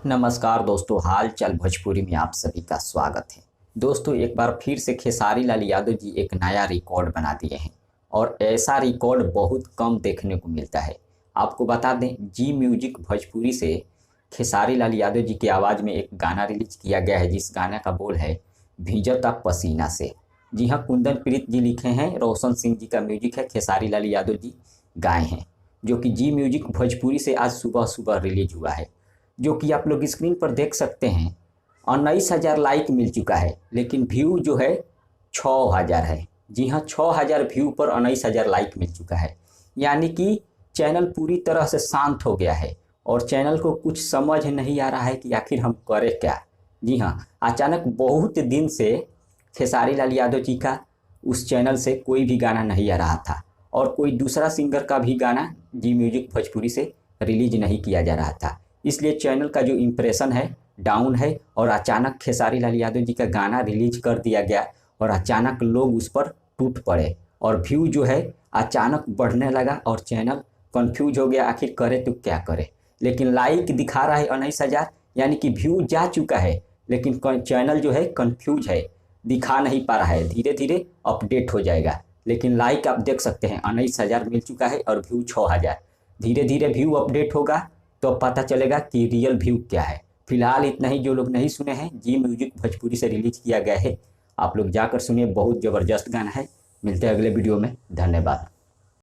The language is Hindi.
नमस्कार दोस्तों, हाल चाल भोजपुरी में आप सभी का स्वागत है। दोस्तों, एक बार फिर से खेसारी लाल यादव जी एक नया रिकॉर्ड बना दिए हैं और ऐसा रिकॉर्ड बहुत कम देखने को मिलता है। आपको बता दें, जी म्यूजिक भोजपुरी से खेसारी लाल यादव जी की आवाज़ में एक गाना रिलीज किया गया है, जिस गाने का बोल है भींजता पसीना से। जी हाँ, कुंदन प्रीत जी लिखे हैं, रोशन सिंह जी का म्यूजिक है, खेसारी लाल यादव जी गाए हैं, जो कि जी म्यूजिक भोजपुरी से आज सुबह सुबह रिलीज हुआ है। जो कि आप लोग स्क्रीन पर देख सकते हैं, 19,000 लाइक मिल चुका है, लेकिन व्यू जो है 6,000 है। जी हाँ, 6,000 व्यू पर 19,000 लाइक मिल चुका है। यानी कि चैनल पूरी तरह से शांत हो गया है और चैनल को कुछ समझ नहीं आ रहा है कि आखिर हम करें क्या। जी हाँ, अचानक बहुत दिन से खेसारी लाल यादव जी का उस चैनल से कोई भी गाना नहीं आ रहा था और कोई दूसरा सिंगर का भी गाना जी म्यूजिक भोजपुरी से रिलीज नहीं किया जा रहा था। इसलिए चैनल का जो इम्प्रेशन है डाउन है और अचानक खेसारी लाल यादव जी का गाना रिलीज कर दिया गया और अचानक लोग उस पर टूट पड़े और व्यू जो है अचानक बढ़ने लगा और चैनल कंफ्यूज हो गया, आखिर करे तो क्या करे। लेकिन लाइक दिखा रहा है 19,000, यानी कि व्यू जा चुका है, लेकिन चैनल जो है कंफ्यूज है, दिखा नहीं पा रहा है। धीरे धीरे अपडेट हो जाएगा, लेकिन लाइक आप देख सकते हैं 19,000 मिल चुका है और व्यू 6,000। धीरे धीरे व्यू अपडेट होगा तो पता चलेगा कि रियल व्यू क्या है। फिलहाल इतना ही। जो लोग नहीं सुने हैं, जी म्यूजिक भोजपुरी से रिलीज किया गया है, आप लोग जाकर सुनिए, बहुत ज़बरदस्त गाना है। मिलते हैं अगले वीडियो में, धन्यवाद।